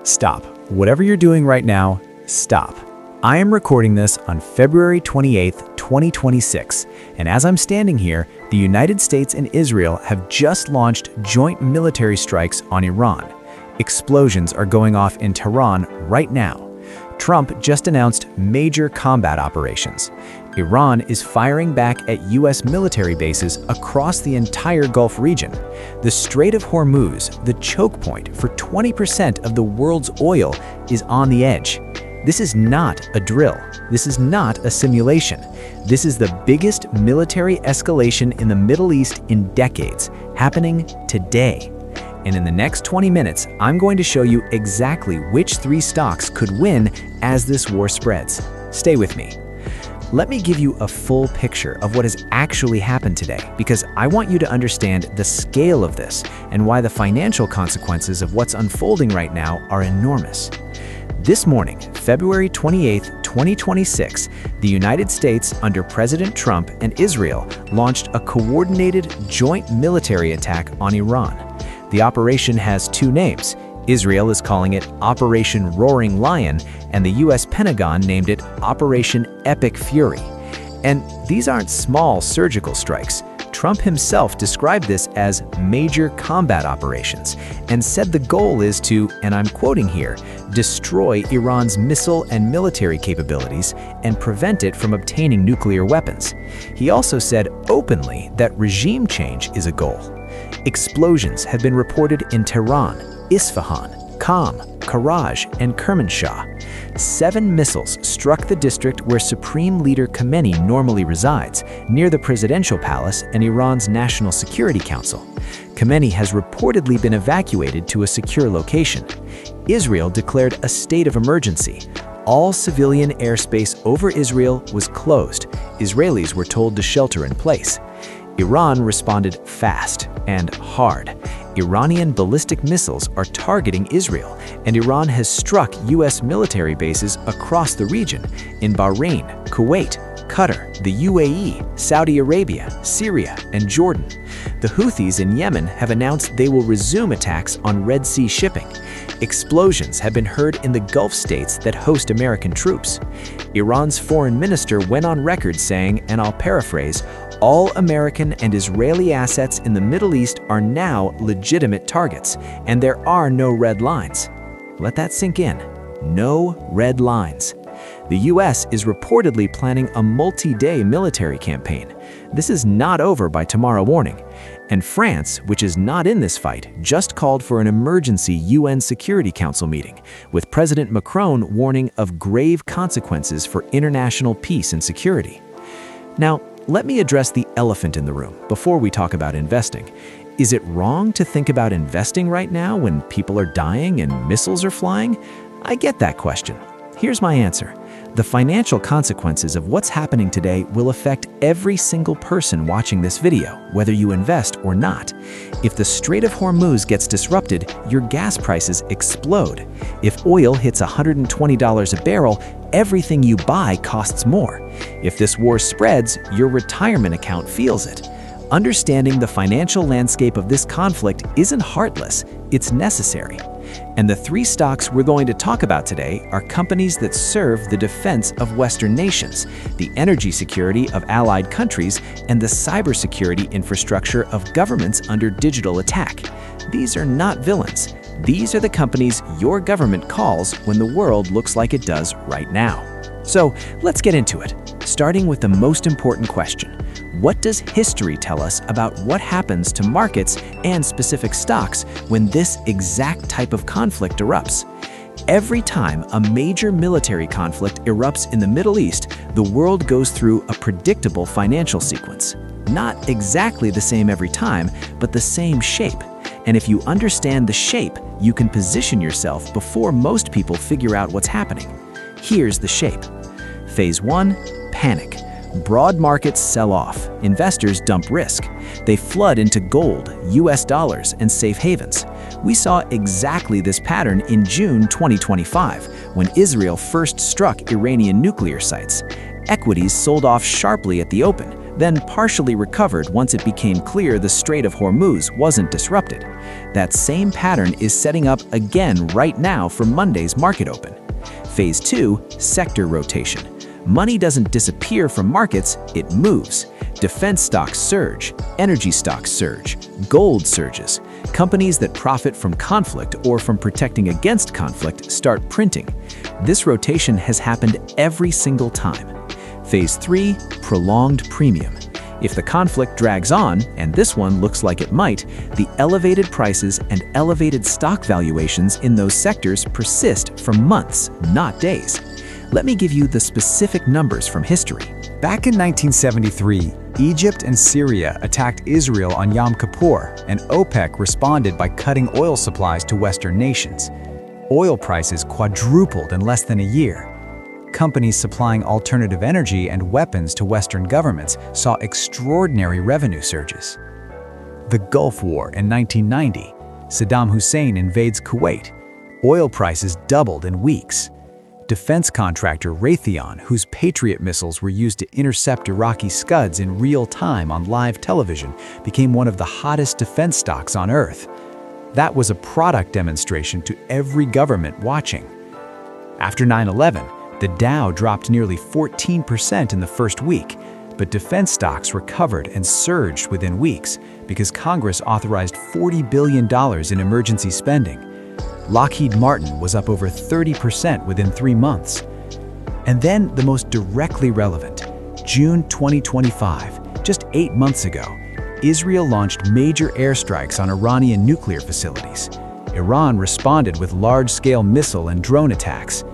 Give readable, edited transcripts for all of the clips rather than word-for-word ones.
Stop. Whatever you're doing right now, stop. I am recording this on February 28th, 2026, and as I'm standing here, the United States and Israel have just launched joint military strikes on Iran. Explosions are going off in Tehran right now. Trump just announced major combat operations. Iran is firing back at U.S. military bases across the entire Gulf region. The Strait of Hormuz, the choke point for 20% of the world's oil, is on the edge. This is not a drill. This is not a simulation. This is the biggest military escalation in the Middle East in decades, happening today. And in the next 20 minutes, I'm going to show you exactly which three stocks could win as this war spreads. Stay with me. Let me give you a full picture of what has actually happened today, because I want you to understand the scale of this and why the financial consequences of what's unfolding right now are enormous. This morning, February 28, 2026, the United States under President Trump and Israel launched a coordinated joint military attack on Iran. The operation has two names. Israel is calling it Operation Roaring Lion, and the U.S. Pentagon named it Operation Epic Fury. And these aren't small surgical strikes. Trump himself described this as major combat operations and said the goal is to, and I'm quoting here, destroy Iran's missile and military capabilities and prevent it from obtaining nuclear weapons. He also said openly that regime change is a goal. Explosions have been reported in Tehran, Isfahan, Qom, Karaj, and Kermanshah. 7 missiles struck the district where Supreme Leader Khamenei normally resides, near the presidential palace and Iran's National Security Council. Khamenei has reportedly been evacuated to a secure location. Israel declared a state of emergency. All civilian airspace over Israel was closed. Israelis were told to shelter in place. Iran responded fast and hard. Iranian ballistic missiles are targeting Israel, and Iran has struck U.S. military bases across the region in Bahrain, Kuwait, Qatar, the UAE, Saudi Arabia, Syria, and Jordan. The Houthis in Yemen have announced they will resume attacks on Red Sea shipping. Explosions have been heard in the Gulf states that host American troops. Iran's foreign minister went on record saying, and I'll paraphrase, all American and Israeli assets in the Middle East are now legitimate targets, and there are no red lines. Let that sink in. No red lines. The U.S. is reportedly planning a multi-day military campaign. This is not over by tomorrow morning. And France, which is not in this fight, just called for an emergency UN Security Council meeting, with President Macron warning of grave consequences for international peace and security. Now, let me address the elephant in the room before we talk about investing. Is it wrong to think about investing right now when people are dying and missiles are flying? I get that question. Here's my answer. The financial consequences of what's happening today will affect every single person watching this video, whether you invest or not. If the Strait of Hormuz gets disrupted, your gas prices explode. If oil hits $120 a barrel, everything you buy costs more. If this war spreads, your retirement account feels it. Understanding the financial landscape of this conflict isn't heartless, it's necessary. And the three stocks we're going to talk about today are companies that serve the defense of Western nations, the energy security of allied countries, and the cybersecurity infrastructure of governments under digital attack. These are not villains. These are the companies your government calls when the world looks like it does right now. So let's get into it, starting with the most important question. What does history tell us about what happens to markets and specific stocks when this exact type of conflict erupts? Every time a major military conflict erupts in the Middle East, the world goes through a predictable financial sequence. Not exactly the same every time, but the same shape. And if you understand the shape, you can position yourself before most people figure out what's happening. Here's the shape. Phase 1, panic. Broad markets sell off. Investors dump risk. They flood into gold, US dollars, and safe havens. We saw exactly this pattern in June 2025, when Israel first struck Iranian nuclear sites. Equities sold off sharply at the open, then partially recovered once it became clear the Strait of Hormuz wasn't disrupted. That same pattern is setting up again right now for Monday's market open. Phase 2, sector rotation. Money doesn't disappear from markets, it moves. Defense stocks surge, energy stocks surge, gold surges. Companies that profit from conflict or from protecting against conflict start printing. This rotation has happened every single time. Phase 3, prolonged premium. If the conflict drags on, and this one looks like it might, the elevated prices and elevated stock valuations in those sectors persist for months, not days. Let me give you the specific numbers from history. Back in 1973, Egypt and Syria attacked Israel on Yom Kippur, and OPEC responded by cutting oil supplies to Western nations. Oil prices quadrupled in less than a year. Companies supplying alternative energy and weapons to Western governments saw extraordinary revenue surges. The Gulf War in 1990, Saddam Hussein invades Kuwait. Oil prices doubled in weeks. Defense contractor Raytheon, whose Patriot missiles were used to intercept Iraqi Scuds in real time on live television, became one of the hottest defense stocks on Earth. That was a product demonstration to every government watching. After 9/11, the Dow dropped nearly 14% in the first week, but defense stocks recovered and surged within weeks because Congress authorized $40 billion in emergency spending. Lockheed Martin was up over 30% within 3 months. And then the most directly relevant, June 2025, just 8 months ago, Israel launched major airstrikes on Iranian nuclear facilities. Iran responded with large-scale missile and drone attacks.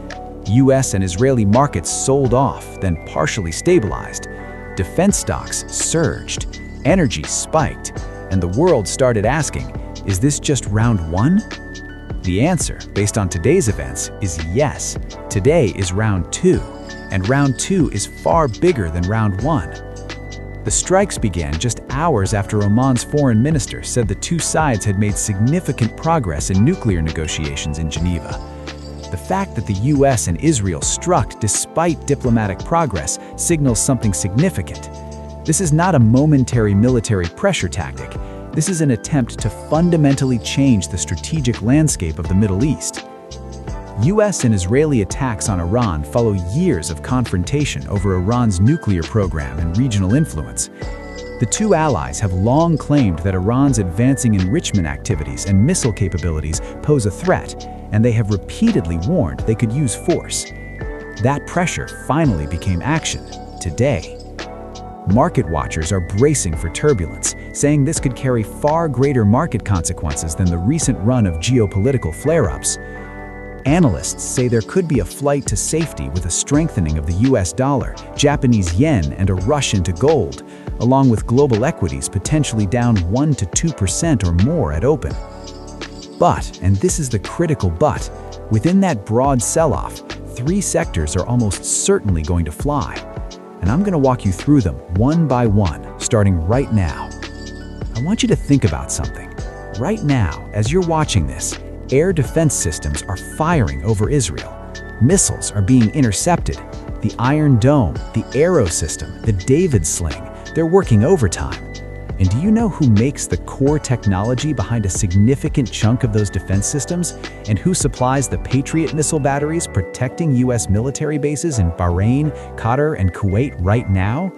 US and Israeli markets sold off, then partially stabilized. Defense stocks surged, energy spiked, and the world started asking, is this just round one? The answer, based on today's events, is yes. Today is round 2, and round 2 is far bigger than round 1. The strikes began just hours after Oman's foreign minister said the two sides had made significant progress in nuclear negotiations in Geneva. The fact that the US and Israel struck despite diplomatic progress signals something significant. This is not a momentary military pressure tactic. This is an attempt to fundamentally change the strategic landscape of the Middle East. US and Israeli attacks on Iran follow years of confrontation over Iran's nuclear program and regional influence. The two allies have long claimed that Iran's advancing enrichment activities and missile capabilities pose a threat, and they have repeatedly warned they could use force. That pressure finally became action today. Market watchers are bracing for turbulence, saying this could carry far greater market consequences than the recent run of geopolitical flare-ups. Analysts say there could be a flight to safety with a strengthening of the US dollar, Japanese yen, and a rush into gold, along with global equities potentially down 1 to 2% or more at open. But, and this is the critical but, within that broad sell-off, 3 sectors are almost certainly going to fly. And I'm going to walk you through them one by one, starting right now. I want you to think about something. Right now, as you're watching this, air defense systems are firing over Israel. Missiles are being intercepted. The Iron Dome, the Arrow system, the David Sling, they're working overtime. And do you know who makes the core technology behind a significant chunk of those defense systems? And who supplies the Patriot missile batteries protecting US military bases in Bahrain, Qatar, and Kuwait right now?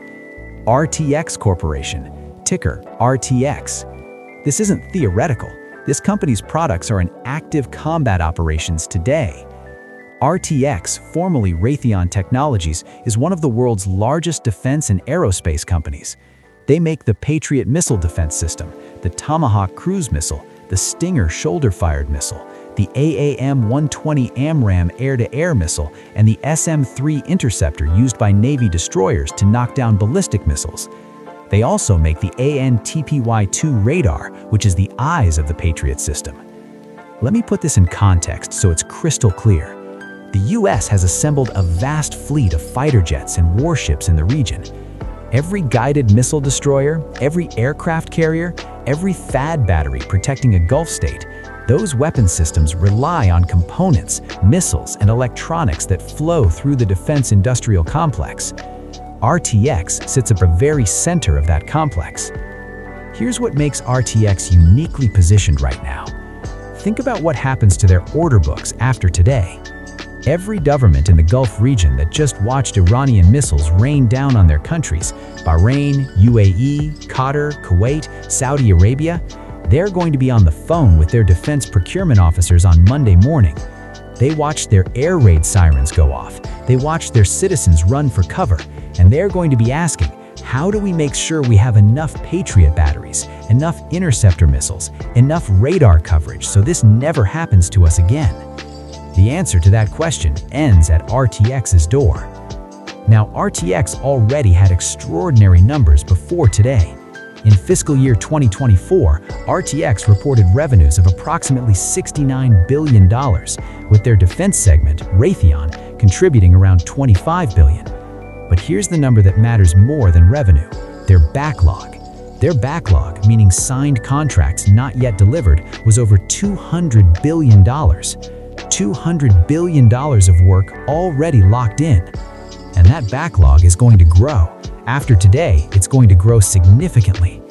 RTX Corporation, ticker RTX. This isn't theoretical. This company's products are in active combat operations today. RTX, formerly Raytheon Technologies, is one of the world's largest defense and aerospace companies. They make the Patriot missile defense system, the Tomahawk cruise missile, the Stinger shoulder-fired missile, the AAM-120 AMRAAM air-to-air missile, and the SM-3 interceptor used by Navy destroyers to knock down ballistic missiles. They also make the AN/TPY-2 radar, which is the eyes of the Patriot system. Let me put this in context so it's crystal clear. The US has assembled a vast fleet of fighter jets and warships in the region. Every guided missile destroyer, every aircraft carrier, every THAAD battery protecting a Gulf state, those weapon systems rely on components, missiles, and electronics that flow through the defense industrial complex. RTX sits at the very center of that complex. Here's what makes RTX uniquely positioned right now. Think about what happens to their order books after today. Every government in the Gulf region that just watched Iranian missiles rain down on their countries, Bahrain, UAE, Qatar, Kuwait, Saudi Arabia, they're going to be on the phone with their defense procurement officers on Monday morning. They watched their air raid sirens go off. They watched their citizens run for cover, and they're going to be asking, how do we make sure we have enough Patriot batteries, enough interceptor missiles, enough radar coverage so this never happens to us again? The answer to that question ends at RTX's door. Now, RTX already had extraordinary numbers before today. In fiscal year 2024, RTX reported revenues of approximately $69 billion, with their defense segment, Raytheon, contributing around $25 billion. But here's the number that matters more than revenue: their backlog. Their backlog, meaning signed contracts not yet delivered, was over $200 billion. $200 billion of work already locked in. And that backlog is going to grow. After today, it's going to grow significantly.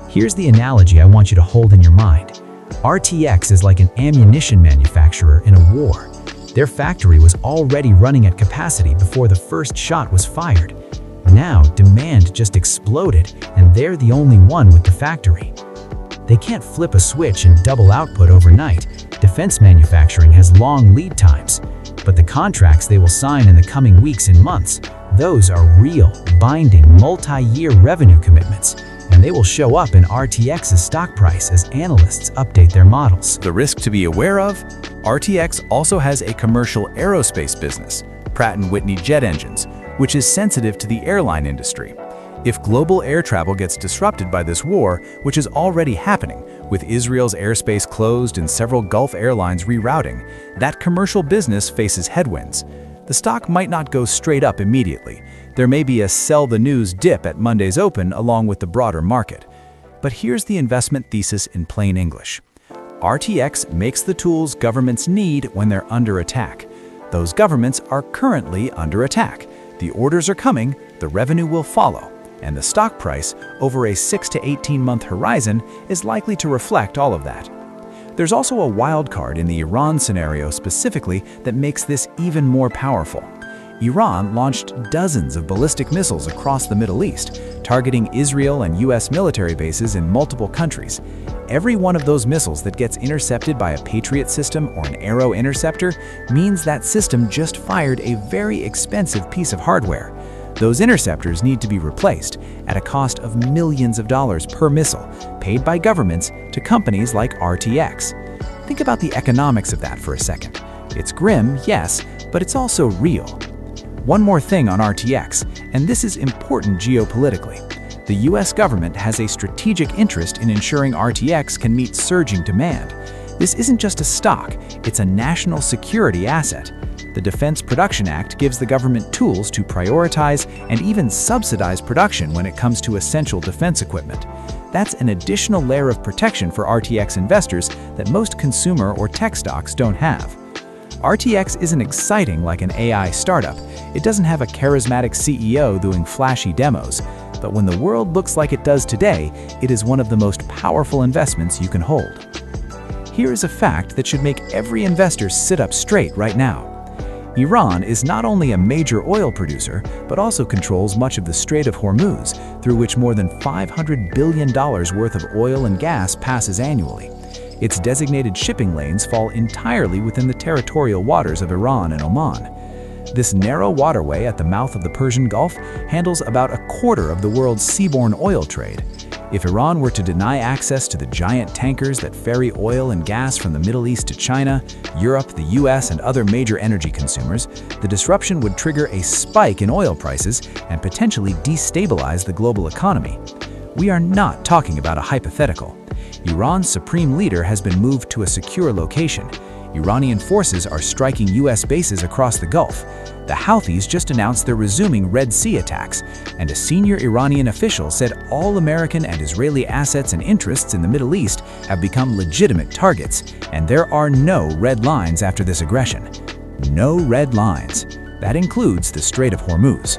Here's the analogy I want you to hold in your mind. RTX is like an ammunition manufacturer in a war. Their factory was already running at capacity before the first shot was fired. Now, demand just exploded, and they're the only one with the factory. They can't flip a switch and double output overnight. Defense manufacturing has long lead times. But the contracts they will sign in the coming weeks and months, those are real, binding, multi-year revenue commitments, and they will show up in RTX's stock price as analysts update their models. The risk to be aware of: RTX also has a commercial aerospace business, Pratt & Whitney jet engines, which is sensitive to the airline industry. If global air travel gets disrupted by this war, which is already happening, with Israel's airspace closed and several Gulf airlines rerouting, that commercial business faces headwinds. The stock might not go straight up immediately. There may be a sell the news dip at Monday's open along with the broader market. But here's the investment thesis in plain English. RTX makes the tools governments need when they're under attack. Those governments are currently under attack. The orders are coming, the revenue will follow, and the stock price over a 6 to 18-month horizon is likely to reflect all of that. There's also a wild card in the Iran scenario specifically that makes this even more powerful. Iran launched dozens of ballistic missiles across the Middle East, targeting Israel and US military bases in multiple countries. Every one of those missiles that gets intercepted by a Patriot system or an Arrow interceptor means that system just fired a very expensive piece of hardware. Those interceptors need to be replaced at a cost of millions of dollars per missile, paid by governments to companies like RTX. Think about the economics of that for a second. It's grim, yes, but it's also real. One more thing on RTX, and this is important geopolitically. The US government has a strategic interest in ensuring RTX can meet surging demand. This isn't just a stock, it's a national security asset. The Defense Production Act gives the government tools to prioritize and even subsidize production when it comes to essential defense equipment. That's an additional layer of protection for RTX investors that most consumer or tech stocks don't have. RTX isn't exciting like an AI startup. It doesn't have a charismatic CEO doing flashy demos. But when the world looks like it does today, it is one of the most powerful investments you can hold. Here is a fact that should make every investor sit up straight right now. Iran is not only a major oil producer, but also controls much of the Strait of Hormuz, through which more than $500 billion worth of oil and gas passes annually. Its designated shipping lanes fall entirely within the territorial waters of Iran and Oman. This narrow waterway at the mouth of the Persian Gulf handles about a quarter of the world's seaborne oil trade. If Iran were to deny access to the giant tankers that ferry oil and gas from the Middle East to China, Europe, the US, and other major energy consumers, the disruption would trigger a spike in oil prices and potentially destabilize the global economy. We are not talking about a hypothetical. Iran's supreme leader has been moved to a secure location. Iranian forces are striking US bases across the Gulf. The Houthis just announced they're resuming Red Sea attacks, and a senior Iranian official said all American and Israeli assets and interests in the Middle East have become legitimate targets, and there are no red lines after this aggression. No red lines. That includes the Strait of Hormuz.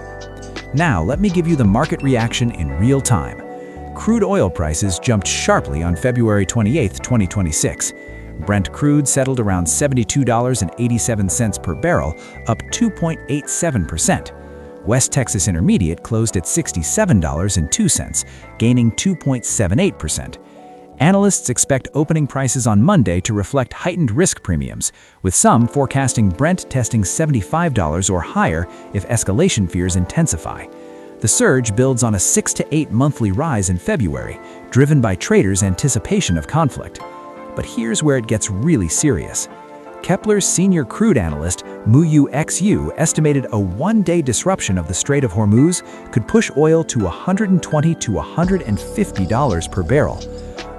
Now, let me give you the market reaction in real time. Crude oil prices jumped sharply on February 28, 2026. Brent crude settled around $72.87 per barrel, up 2.87%. West Texas Intermediate closed at $67.02, gaining 2.78%. Analysts expect opening prices on Monday to reflect heightened risk premiums, with some forecasting Brent testing $75 or higher if escalation fears intensify. The surge builds on a 6 to 8 monthly rise in February, driven by traders' anticipation of conflict. But here's where it gets really serious. Kepler's senior crude analyst, 𝐻𝐿 estimated a one-day disruption of the Strait of Hormuz could push oil to $120 to $150 per barrel.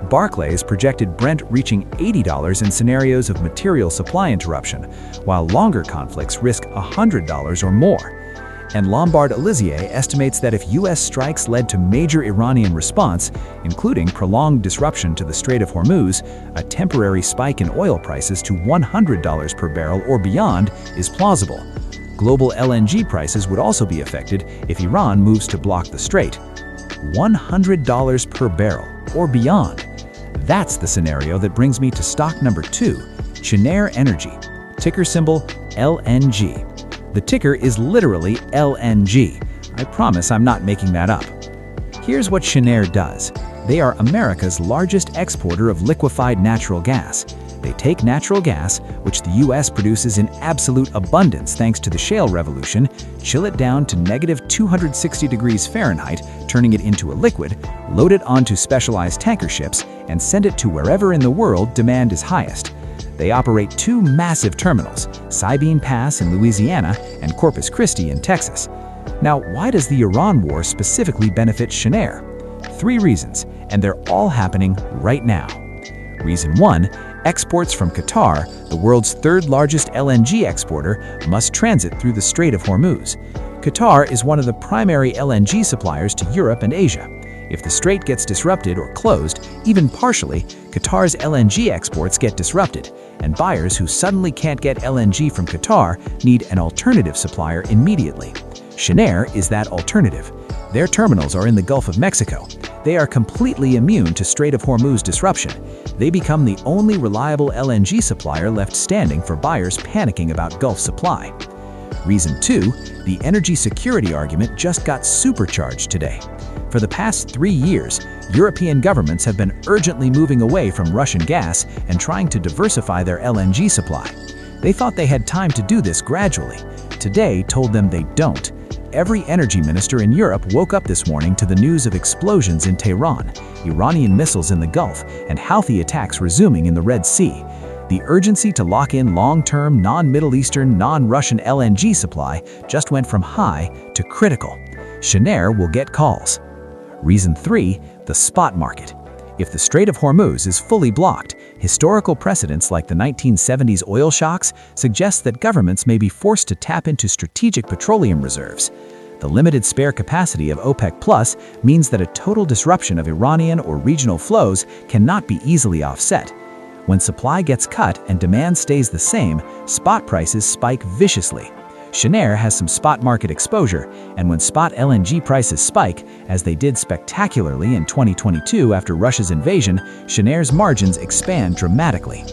Barclays projected Brent reaching $80 in scenarios of material supply interruption, while longer conflicts risk $100 or more. And Lombard Odier estimates that if U.S. strikes led to major Iranian response, including prolonged disruption to the Strait of Hormuz, a temporary spike in oil prices to $100 per barrel or beyond is plausible. Global LNG prices would also be affected if Iran moves to block the strait. $100 per barrel or beyond. That's the scenario that brings me to stock number 2, Cheniere Energy, ticker symbol LNG. The ticker is literally LNG. I promise I'm not making that up. Here's what Cheniere does. They are America's largest exporter of liquefied natural gas. They take natural gas, which the U.S. produces in absolute abundance thanks to the shale revolution, chill it down to -260°F, turning it into a liquid, load it onto specialized tanker ships, and send it to wherever in the world demand is highest. They operate 2 massive terminals, Sabine Pass in Louisiana and Corpus Christi in Texas. Now, why does the Iran war specifically benefit Cheniere? 3 reasons, and they're all happening right now. Reason 1, exports from Qatar, the world's 3rd largest LNG exporter, must transit through the Strait of Hormuz. Qatar is one of the primary LNG suppliers to Europe and Asia. If the strait gets disrupted or closed, even partially, Qatar's LNG exports get disrupted, and buyers who suddenly can't get LNG from Qatar need an alternative supplier immediately. Cheniere is that alternative. Their terminals are in the Gulf of Mexico. They are completely immune to Strait of Hormuz disruption. They become the only reliable LNG supplier left standing for buyers panicking about Gulf supply. Reason 2, the energy security argument just got supercharged today. For the past 3 years, European governments have been urgently moving away from Russian gas and trying to diversify their LNG supply. They thought they had time to do this gradually. Today told them they don't. Every energy minister in Europe woke up this morning to the news of explosions in Tehran, Iranian missiles in the Gulf, and Houthi attacks resuming in the Red Sea. The urgency to lock in long-term, non-Middle Eastern, non-Russian LNG supply just went from high to critical. Cheniere will get calls. Reason 3, the spot market. If the Strait of Hormuz is fully blocked, historical precedents like the 1970s oil shocks suggest that governments may be forced to tap into strategic petroleum reserves. The limited spare capacity of OPEC+ means that a total disruption of Iranian or regional flows cannot be easily offset. When supply gets cut and demand stays the same, spot prices spike viciously. Cheniere has some spot market exposure, and when spot LNG prices spike, as they did spectacularly in 2022 after Russia's invasion, Cheniere's margins expand dramatically.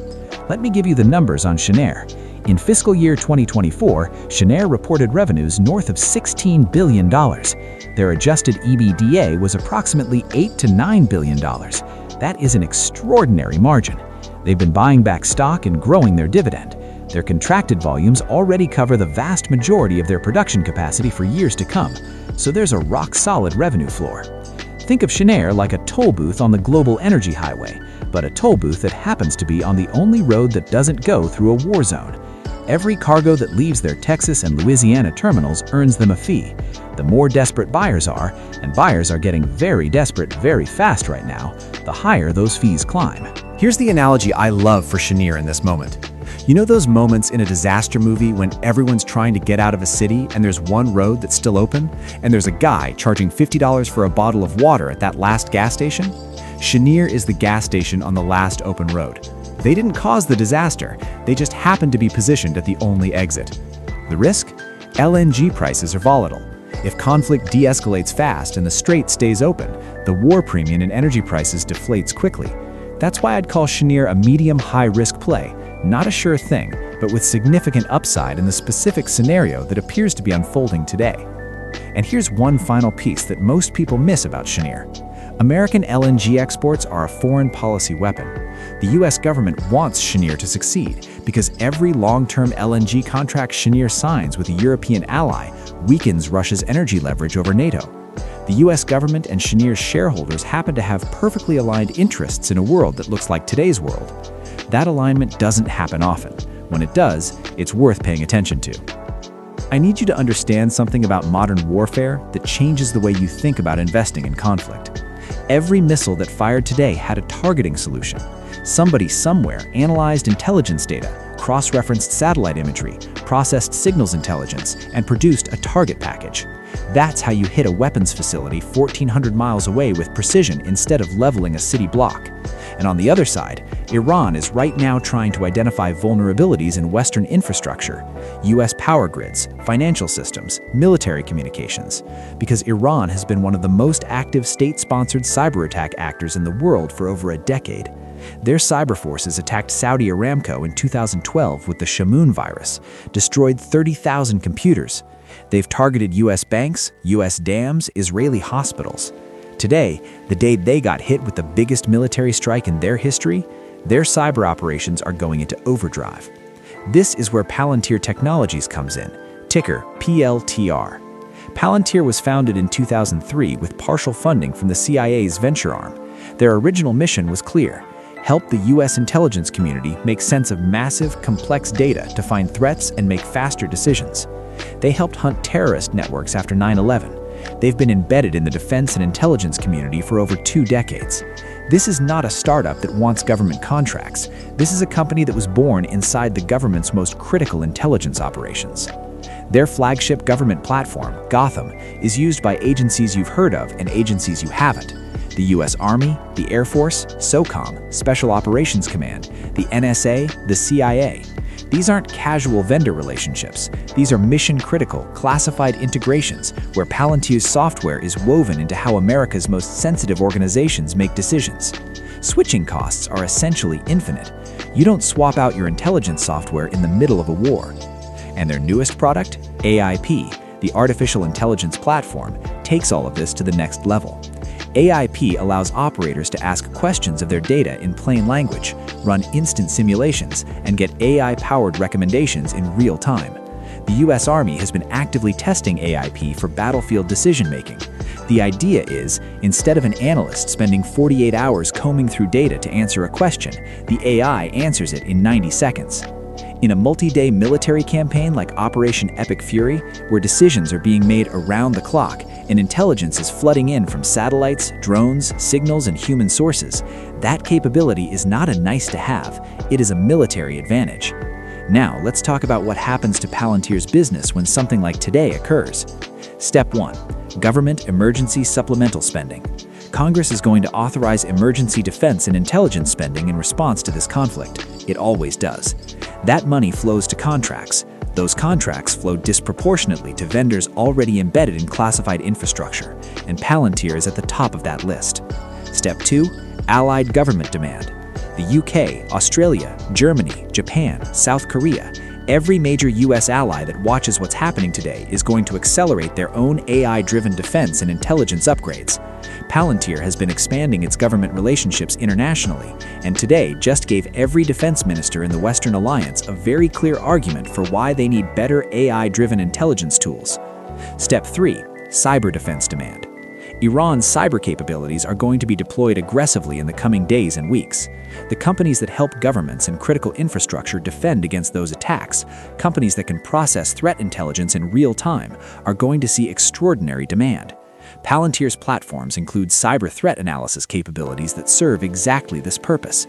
Let me give you the numbers on Cheniere. In fiscal year 2024, Cheniere reported revenues north of $16 billion. Their adjusted EBITDA was approximately $8 to $9 billion. That is an extraordinary margin. They've been buying back stock and growing their dividend. Their contracted volumes already cover the vast majority of their production capacity for years to come, so there's a rock-solid revenue floor. Think of Cheniere like a toll booth on the global energy highway, but a toll booth that happens to be on the only road that doesn't go through a war zone. Every cargo that leaves their Texas and Louisiana terminals earns them a fee. The more desperate buyers are, and buyers are getting very desperate very fast right now, the higher those fees climb. Here's the analogy I love for Cheniere in this moment. You know those moments in a disaster movie when everyone's trying to get out of a city and there's one road that's still open, and there's a guy charging $50 for a bottle of water at that last gas station? Cheniere is the gas station on the last open road. They didn't cause the disaster, they just happened to be positioned at the only exit. The risk? LNG prices are volatile. If conflict de-escalates fast and the Strait stays open, the war premium in energy prices deflates quickly. That's why I'd call Cheniere a medium-high-risk play, not a sure thing, but with significant upside in the specific scenario that appears to be unfolding today. And here's one final piece that most people miss about Cheniere. American LNG exports are a foreign policy weapon. The US government wants Cheniere to succeed because every long-term LNG contract Cheniere signs with a European ally weakens Russia's energy leverage over NATO. The US government and Cheniere's shareholders happen to have perfectly aligned interests in a world that looks like today's world. That alignment doesn't happen often. When it does, it's worth paying attention to. I need you to understand something about modern warfare that changes the way you think about investing in conflict. Every missile that fired today had a targeting solution. Somebody somewhere analyzed intelligence data, cross-referenced satellite imagery, processed signals intelligence, and produced a target package. That's how you hit a weapons facility 1,400 miles away with precision instead of leveling a city block. And on the other side, Iran is right now trying to identify vulnerabilities in Western infrastructure, US power grids, financial systems, military communications, because Iran has been one of the most active state-sponsored cyber attack actors in the world for over a decade. Their cyber forces attacked Saudi Aramco in 2012 with the Shamoon virus, destroyed 30,000 computers. They've targeted US banks, US dams, Israeli hospitals. Today, the day they got hit with the biggest military strike in their history, their cyber operations are going into overdrive. This is where Palantir Technologies comes in, ticker PLTR. Palantir was founded in 2003 with partial funding from the CIA's venture arm. Their original mission was clear: help the US intelligence community make sense of massive, complex data to find threats and make faster decisions. They helped hunt terrorist networks after 9/11. They've been embedded in the defense and intelligence community for over 2 decades. This is not a startup that wants government contracts. This is a company that was born inside the government's most critical intelligence operations. Their flagship government platform, Gotham, is used by agencies you've heard of and agencies you haven't. The US Army, the Air Force, SOCOM, Special Operations Command, the NSA, the CIA. These aren't casual vendor relationships. These are mission-critical, classified integrations where Palantir's software is woven into how America's most sensitive organizations make decisions. Switching costs are essentially infinite. You don't swap out your intelligence software in the middle of a war. And their newest product, AIP, the artificial intelligence platform, takes all of this to the next level. AIP allows operators to ask questions of their data in plain language, run instant simulations, and get AI-powered recommendations in real time. The US Army has been actively testing AIP for battlefield decision-making. The idea is, instead of an analyst spending 48 hours combing through data to answer a question, the AI answers it in 90 seconds. In a multi-day military campaign like Operation Epic Fury, where decisions are being made around the clock and intelligence is flooding in from satellites, drones, signals, and human sources, that capability is not a nice-to-have, it is a military advantage. Now, let's talk about what happens to Palantir's business when something like today occurs. Step 1. Government Emergency Supplemental Spending. Congress is going to authorize emergency defense and intelligence spending in response to this conflict. It always does. That money flows to contracts. Those contracts flow disproportionately to vendors already embedded in classified infrastructure, and Palantir is at the top of that list. Step 2. Allied government demand. The UK, Australia, Germany, Japan, South Korea, every major US ally that watches what's happening today is going to accelerate their own AI-driven defense and intelligence upgrades. Palantir has been expanding its government relationships internationally, and today just gave every defense minister in the Western Alliance a very clear argument for why they need better AI-driven intelligence tools. Step 3. Cyber defense demand. Iran's cyber capabilities are going to be deployed aggressively in the coming days and weeks. The companies that help governments and critical infrastructure defend against those attacks, companies that can process threat intelligence in real time, are going to see extraordinary demand. Palantir's platforms include cyber threat analysis capabilities that serve exactly this purpose.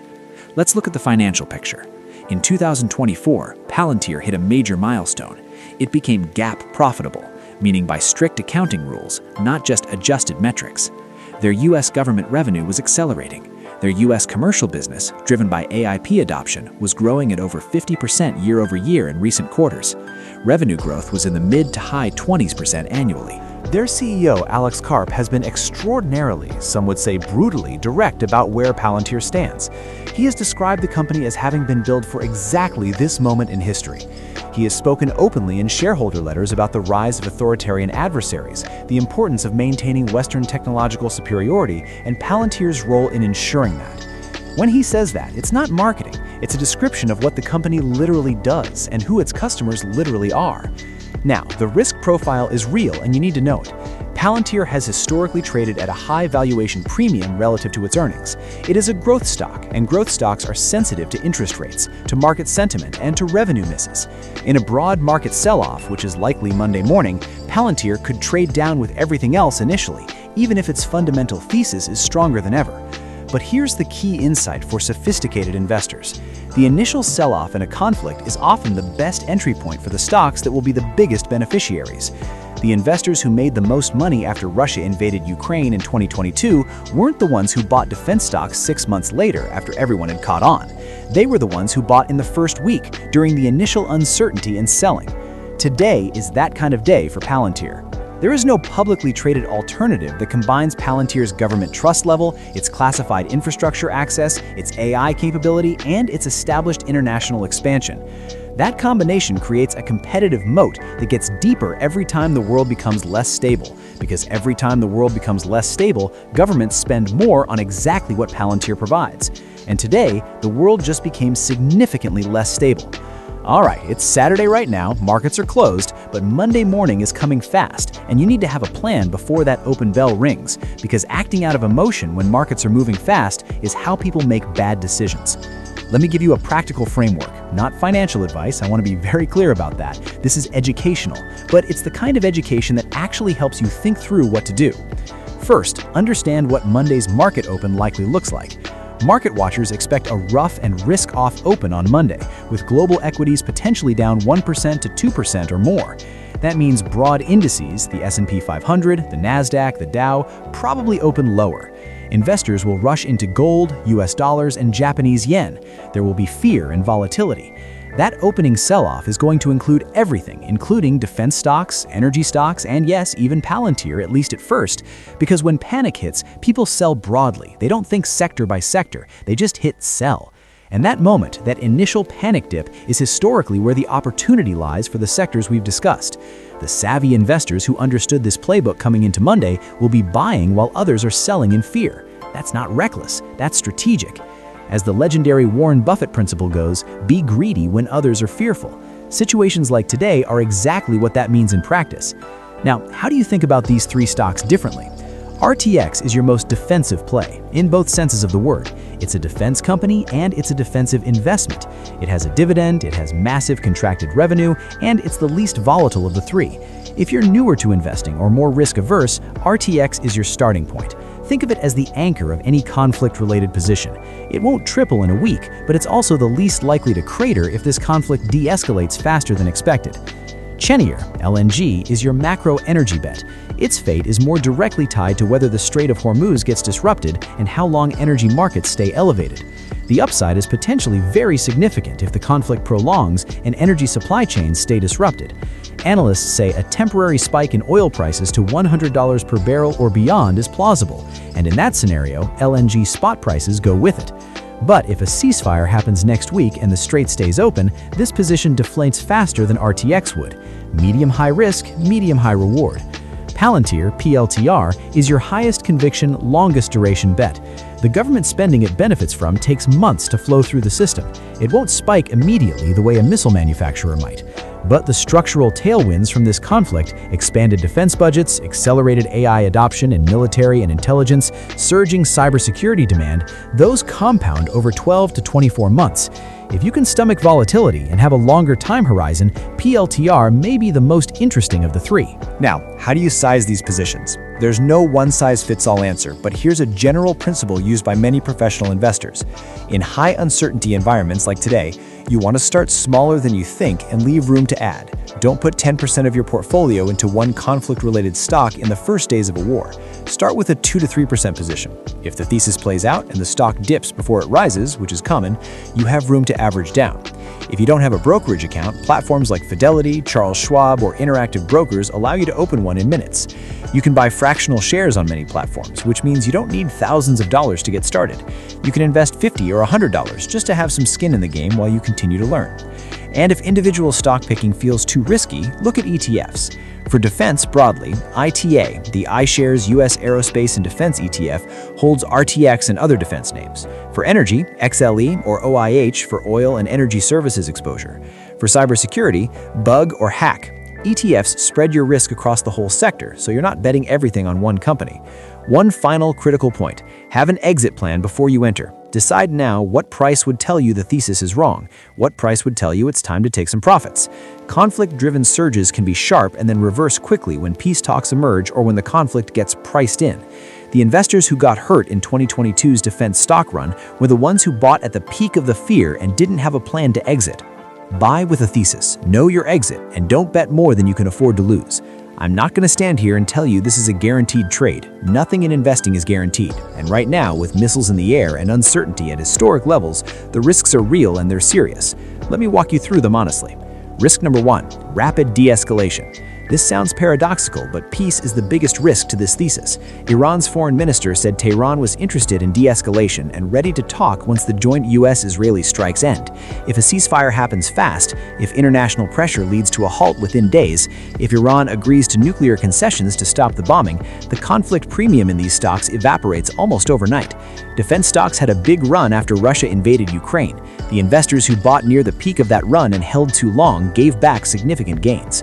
Let's look at the financial picture. In 2024, Palantir hit a major milestone. It became GAAP profitable, meaning by strict accounting rules, not just adjusted metrics. Their US government revenue was accelerating. Their US commercial business, driven by AIP adoption, was growing at over 50% year over year in recent quarters. Revenue growth was in the mid to high 20% annually. Their CEO, Alex Karp, has been extraordinarily, some would say brutally, direct about where Palantir stands. He has described the company as having been built for exactly this moment in history. He has spoken openly in shareholder letters about the rise of authoritarian adversaries, the importance of maintaining Western technological superiority, and Palantir's role in ensuring that. When he says that, it's not marketing, it's a description of what the company literally does and who its customers literally are. Now, the risk profile is real and you need to know it. Palantir has historically traded at a high valuation premium relative to its earnings. It is a growth stock, and growth stocks are sensitive to interest rates, to market sentiment, and to revenue misses. In a broad market sell-off, which is likely Monday morning, Palantir could trade down with everything else initially, even if its fundamental thesis is stronger than ever. But here's the key insight for sophisticated investors. The initial sell-off in a conflict is often the best entry point for the stocks that will be the biggest beneficiaries. The investors who made the most money after Russia invaded Ukraine in 2022 weren't the ones who bought defense stocks 6 months later after everyone had caught on. They were the ones who bought in the first week during the initial uncertainty in selling. Today is that kind of day for Palantir. There is no publicly traded alternative that combines Palantir's government trust level, its classified infrastructure access, its AI capability, and its established international expansion. That combination creates a competitive moat that gets deeper every time the world becomes less stable, because every time the world becomes less stable, governments spend more on exactly what Palantir provides. And today, the world just became significantly less stable. All right, it's Saturday right now, markets are closed, but Monday morning is coming fast, and you need to have a plan before that open bell rings, because acting out of emotion when markets are moving fast is how people make bad decisions. Let me give you a practical framework, not financial advice. I want to be very clear about that. This is educational, but it's the kind of education that actually helps you think through what to do. First, understand what Monday's market open likely looks like. Market watchers expect a rough and risk-off open on Monday, with global equities potentially down 1% to 2% or more. That means broad indices, the S&P 500, the NASDAQ, the Dow, probably open lower. Investors will rush into gold, US dollars, and Japanese yen. There will be fear and volatility. That opening sell-off is going to include everything, including defense stocks, energy stocks, and yes, even Palantir, at least at first. Because when panic hits, people sell broadly. They don't think sector by sector, they just hit sell. And that moment, that initial panic dip, is historically where the opportunity lies for the sectors we've discussed. The savvy investors who understood this playbook coming into Monday will be buying while others are selling in fear. That's not reckless, that's strategic. As the legendary Warren Buffett principle goes, be greedy when others are fearful. Situations like today are exactly what that means in practice. Now, how do you think about these three stocks differently? RTX is your most defensive play, in both senses of the word. It's a defense company and it's a defensive investment. It has a dividend, it has massive contracted revenue, and it's the least volatile of the three. If you're newer to investing or more risk-averse, RTX is your starting point. Think of it as the anchor of any conflict-related position. It won't triple in a week, but it's also the least likely to crater if this conflict de-escalates faster than expected. Cheniere, LNG, is your macro energy bet. Its fate is more directly tied to whether the Strait of Hormuz gets disrupted and how long energy markets stay elevated. The upside is potentially very significant if the conflict prolongs and energy supply chains stay disrupted. Analysts say a temporary spike in oil prices to $100 per barrel or beyond is plausible, and in that scenario, LNG spot prices go with it. But if a ceasefire happens next week and the Strait stays open, this position deflates faster than RTX would. Medium-high risk, medium-high reward. Palantir, PLTR, is your highest conviction, longest duration bet. The government spending it benefits from takes months to flow through the system. It won't spike immediately the way a missile manufacturer might. But the structural tailwinds from this conflict, expanded defense budgets, accelerated AI adoption in military and intelligence, surging cybersecurity demand, those compound over 12 to 24 months. If you can stomach volatility and have a longer time horizon, PLTR may be the most interesting of the three. Now, how do you size these positions? There's no one-size-fits-all answer, but here's a general principle used by many professional investors. In high uncertainty environments like today, you want to start smaller than you think and leave room to add. Don't put 10% of your portfolio into one conflict-related stock in the first days of a war. Start with a 2 to 3% position. If the thesis plays out and the stock dips before it rises, which is common, you have room to average down. If you don't have a brokerage account, platforms like Fidelity, Charles Schwab, or Interactive Brokers allow you to open one in minutes. You can buy fractional shares on many platforms, which means you don't need thousands of dollars to get started. You can invest $50 or $100 just to have some skin in the game while you continue to learn. And if individual stock picking feels too risky, look at ETFs. For defense broadly, ITA, the iShares U.S. Aerospace and Defense ETF, holds RTX and other defense names. For energy, XLE or OIH for oil and energy services exposure. For cybersecurity, BUG or HACK. ETFs spread your risk across the whole sector, so you're not betting everything on one company. One final critical point: have an exit plan before you enter. Decide now what price would tell you the thesis is wrong, what price would tell you it's time to take some profits. Conflict-driven surges can be sharp and then reverse quickly when peace talks emerge or when the conflict gets priced in. The investors who got hurt in 2022's defense stock run were the ones who bought at the peak of the fear and didn't have a plan to exit. Buy with a thesis, know your exit, and don't bet more than you can afford to lose. I'm not going to stand here and tell you this is a guaranteed trade. Nothing in investing is guaranteed. And right now, with missiles in the air and uncertainty at historic levels, the risks are real and they're serious. Let me walk you through them honestly. Risk number 1, rapid de-escalation. This sounds paradoxical, but peace is the biggest risk to this thesis. Iran's foreign minister said Tehran was interested in de-escalation and ready to talk once the joint US-Israeli strikes end. If a ceasefire happens fast, if international pressure leads to a halt within days, if Iran agrees to nuclear concessions to stop the bombing, the conflict premium in these stocks evaporates almost overnight. Defense stocks had a big run after Russia invaded Ukraine. The investors who bought near the peak of that run and held too long gave back significant gains.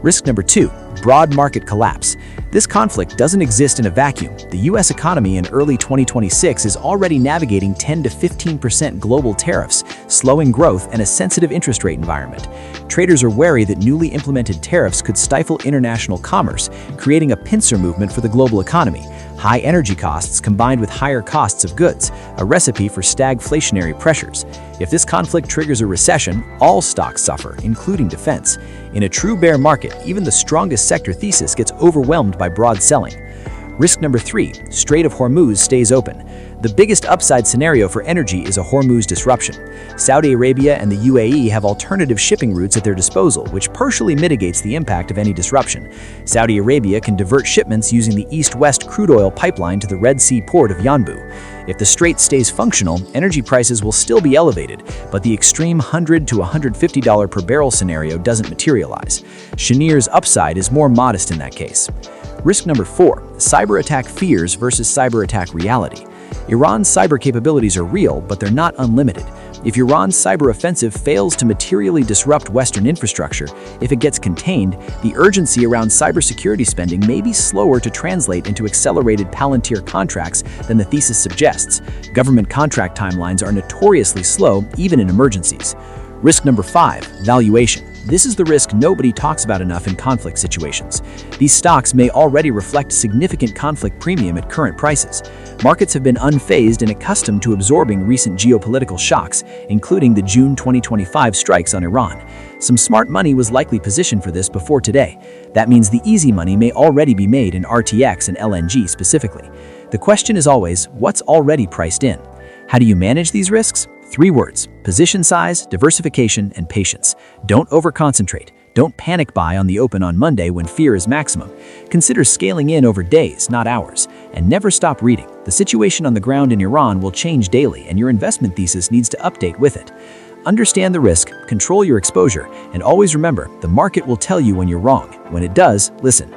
Risk number 2, broad market collapse. This conflict doesn't exist in a vacuum. The US economy in early 2026 is already navigating 10 to 15% global tariffs, slowing growth and a sensitive interest rate environment. Traders are wary that newly implemented tariffs could stifle international commerce, creating a pincer movement for the global economy. High energy costs combined with higher costs of goods, a recipe for stagflationary pressures. If this conflict triggers a recession, all stocks suffer, including defense. In a true bear market, even the strongest sector thesis gets overwhelmed by broad selling. Risk number 3, Strait of Hormuz stays open. The biggest upside scenario for energy is a Hormuz disruption. Saudi Arabia and the UAE have alternative shipping routes at their disposal, which partially mitigates the impact of any disruption. Saudi Arabia can divert shipments using the east-west crude oil pipeline to the Red Sea port of Yanbu. If the strait stays functional, energy prices will still be elevated, but the extreme $100 to $150 per barrel scenario doesn't materialize. Cheniere's upside is more modest in that case. Risk number 4, cyber attack fears versus cyber attack reality. Iran's cyber capabilities are real, but they're not unlimited. If Iran's cyber offensive fails to materially disrupt Western infrastructure, if it gets contained, the urgency around cybersecurity spending may be slower to translate into accelerated Palantir contracts than the thesis suggests. Government contract timelines are notoriously slow, even in emergencies. Risk number 5, valuation. This is the risk nobody talks about enough in conflict situations. These stocks may already reflect significant conflict premium at current prices. Markets have been unfazed and accustomed to absorbing recent geopolitical shocks, including the June 2025 strikes on Iran. Some smart money was likely positioned for this before today. That means the easy money may already be made in RTX and LNG specifically. The question is always, what's already priced in? How do you manage these risks? 3 words: position size, diversification, and patience. Don't overconcentrate. Don't panic buy on the open on Monday when fear is maximum. Consider scaling in over days, not hours. And never stop reading. The situation on the ground in Iran will change daily, and your investment thesis needs to update with it. Understand the risk, control your exposure, and always remember, the market will tell you when you're wrong. When it does, listen.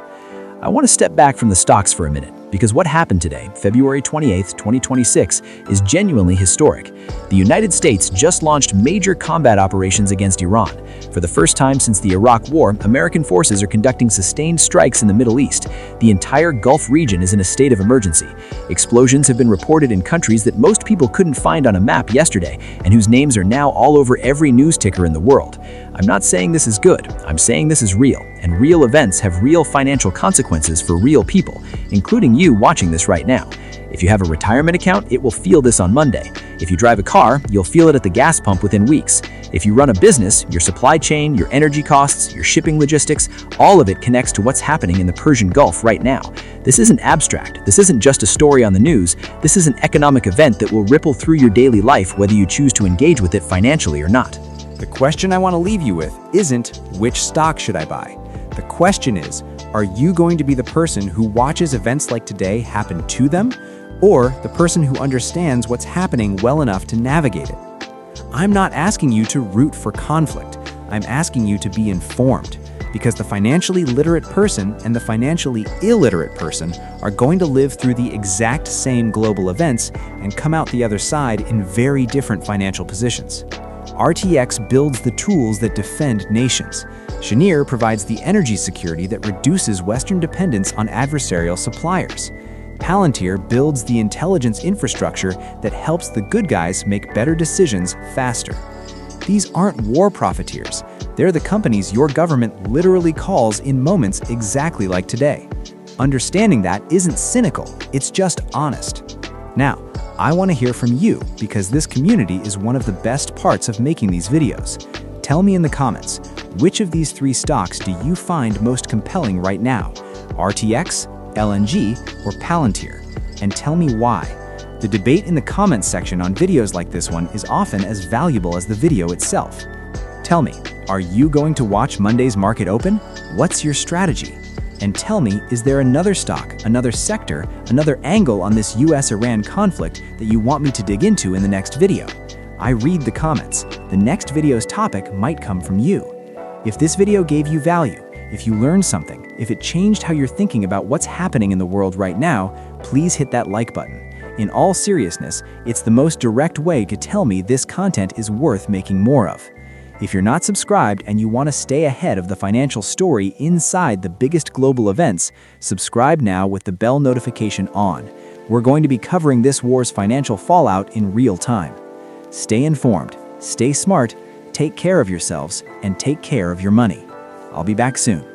I want to step back from the stocks for a minute, because what happened today, February 28, 2026, is genuinely historic. The United States just launched major combat operations against Iran. For the first time since the Iraq War, American forces are conducting sustained strikes in the Middle East. The entire Gulf region is in a state of emergency. Explosions have been reported in countries that most people couldn't find on a map yesterday, and whose names are now all over every news ticker in the world. I'm not saying this is good, I'm saying this is real, and real events have real financial consequences for real people, including you watching this right now. If you have a retirement account, it will feel this on Monday. If you drive a car, you'll feel it at the gas pump within weeks. If you run a business, your supply chain, your energy costs, your shipping logistics, all of it connects to what's happening in the Persian Gulf right now. This isn't abstract. This isn't just a story on the news. This is an economic event that will ripple through your daily life whether you choose to engage with it financially or not. The question I want to leave you with isn't, which stock should I buy? The question is, are you going to be the person who watches events like today happen to them, or the person who understands what's happening well enough to navigate it? I'm not asking you to root for conflict. I'm asking you to be informed, because the financially literate person and the financially illiterate person are going to live through the exact same global events and come out the other side in very different financial positions. RTX builds the tools that defend nations. Cheniere provides the energy security that reduces Western dependence on adversarial suppliers. Palantir builds the intelligence infrastructure that helps the good guys make better decisions faster. These aren't war profiteers. They're the companies your government literally calls in moments exactly like today. Understanding that isn't cynical, it's just honest. Now, I want to hear from you because this community is one of the best parts of making these videos. Tell me in the comments, which of these 3 stocks do you find most compelling right now? RTX, LNG, or Palantir? And tell me why. The debate in the comments section on videos like this one is often as valuable as the video itself. Tell me, are you going to watch Monday's market open? What's your strategy? And tell me, is there another stock, another sector, another angle on this US-Iran conflict that you want me to dig into in the next video? I read the comments. The next video's topic might come from you. If this video gave you value, if you learned something, if it changed how you're thinking about what's happening in the world right now, please hit that like button. In all seriousness, it's the most direct way to tell me this content is worth making more of. If you're not subscribed and you want to stay ahead of the financial story inside the biggest global events, subscribe now with the bell notification on. We're going to be covering this war's financial fallout in real time. Stay informed, stay smart, take care of yourselves, and take care of your money. I'll be back soon.